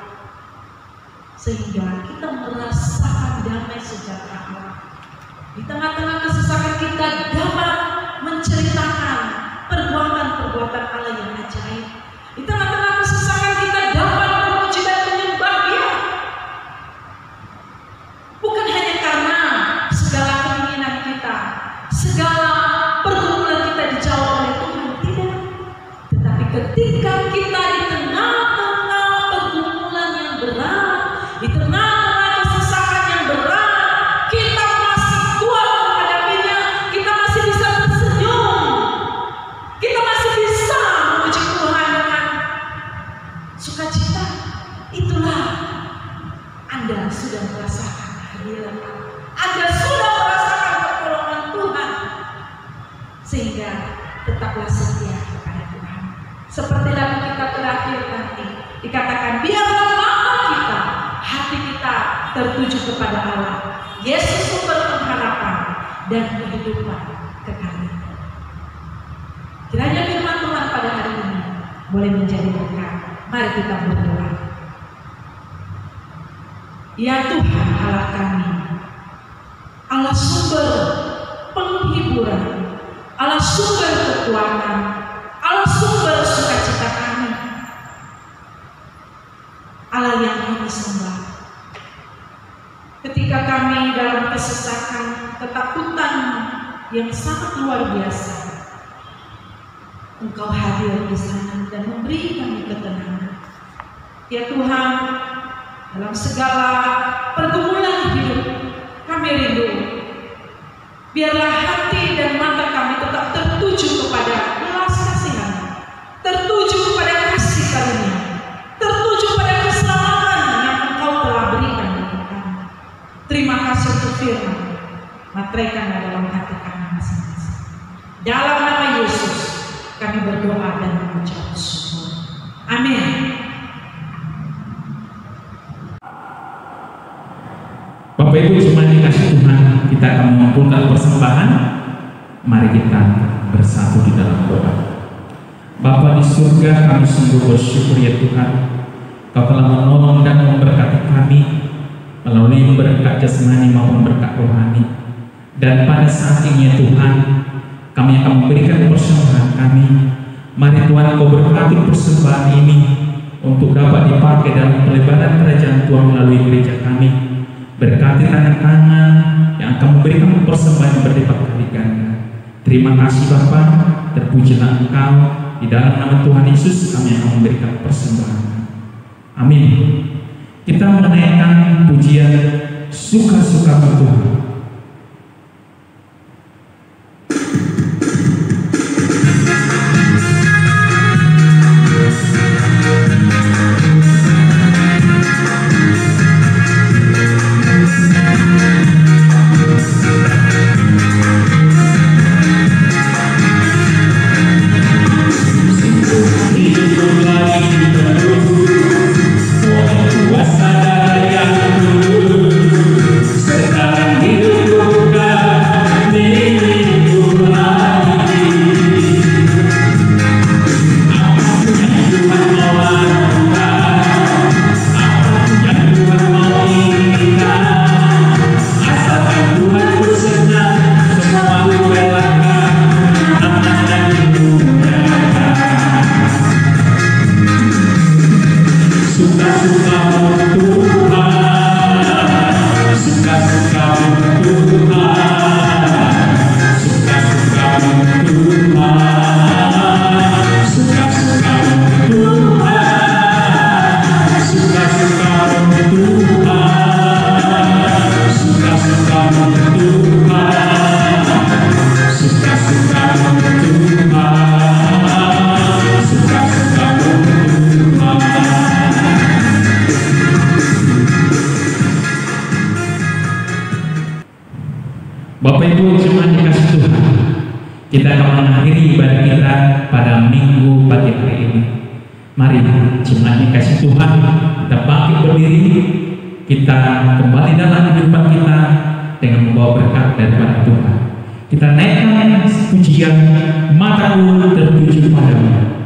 sehingga kita merasakan damai sejahtera Allah. Di tengah-tengah kesesakan kita dapat menceritakan perbuatan-perbuatan Allah yang ajaib. Di tengah-tengah kesesakan kita dapat memuji dan menyembah Dia. Bukan hanya karena segala keinginan kita, segala pergumulan kita dijawab oleh Tuhan, tidak. Tetapi ketika kita di tengah-tengah pergumulan yang berat, di tengah-tengah kesesakan yang berat, kita masih kuat menghadapinya, kita masih bisa tersenyum, kita masih bisa memuji Tuhan dengan sukacita. Itulah Anda sudah merasakan kehadiran Allah. Anda sudah merasakan pertolongan Tuhan, sehingga tetaplah setia kepada Tuhan. Seperti dalam kitab terakhir nanti dikatakan, biarlah mata kita, hati kita tertuju kepada Allah, Yesus sumber pengharapan dan kehidupan kekal. Kiranya firman Tuhan pada hari ini boleh menjadi berkat. Mari kita berdoa. Ya Tuhan Allah kami, Allah sumber penghiburan, Allah sumber kekuatan, Allah sumber sukacita kami, Allah yang kami sembah. Ketika kami dalam kesesakan, ketakutan yang sangat luar biasa, Engkau hadir di sana dan memberi kami ketenangan. Ya Tuhan, dalam segala pergumulan hidup kami rindu, biarlah hati dan mata kami tetap tertuju kepada belas kasihan, tertuju kepada kasih karunia, tertuju pada keselamatan yang Engkau telah berikan bagi kami. Terima kasih untuk firman, materaikanlah dalam hati kami masing-masing. Dalam nama Yesus kami berdoa dan mengucap syukur. Amin. Bapak Ibu, jemaat dikasih Tuhan, kita akan mengumpulkan persembahan. Mari kita bersatu di dalam doa. Bapa di surga, kami sungguh bersyukur ya Tuhan, Kau telah menolong dan memberkati kami melalui berkat jasmani maupun berkat rohani. Dan pada saat ini ya Tuhan, kami akan memberikan persembahan kami. Mari Tuhan, Kau berkati persembahan ini untuk dapat dipakai dalam pelebaran kerajaan Tuhan melalui gereja kami. Berkati tangan-tangan yang akan memberikan persembahan yang berlipat kali ganda. Terima kasih Bapa, terpujilah Engkau. Di dalam nama Tuhan Yesus kami akan memberikan persembahan. Amin. Kita menaikkan pujian suka-suka Tuhan. Kuasa yang Bapak Ibu jemaat dikasih Tuhan, kita akan mengakhiri ibadah kita pada minggu pagi hari ini. Mari jemaat dikasih Tuhan, kita bangkit berdiri, kita kembali dalam kehidupan kita dengan membawa berkat daripada Tuhan. Kita naikkan pujian, mataku tertuju padamu.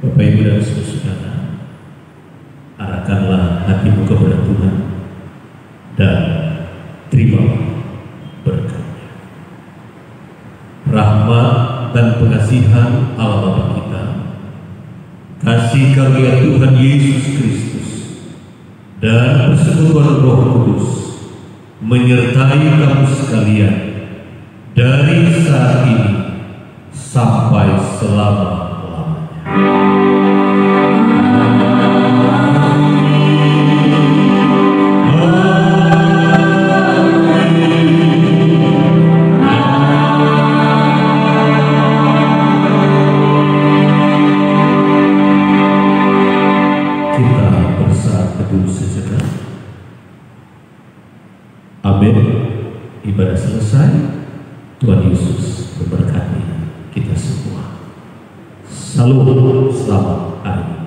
Bapak Ibu dan saudara, arahkanlah hatimu kepada Tuhan dan terima berkat-Nya. Rahmat dan pengasihan Allah Bapa kita, kasih karunia Tuhan Yesus Kristus, dan persekutuan Roh Kudus menyertai kamu sekalian dari saat ini sampai selama-lamanya. Amin. Ibadah selesai. Tuhan Yesus memberkati kita semua. Salam, selamat hari.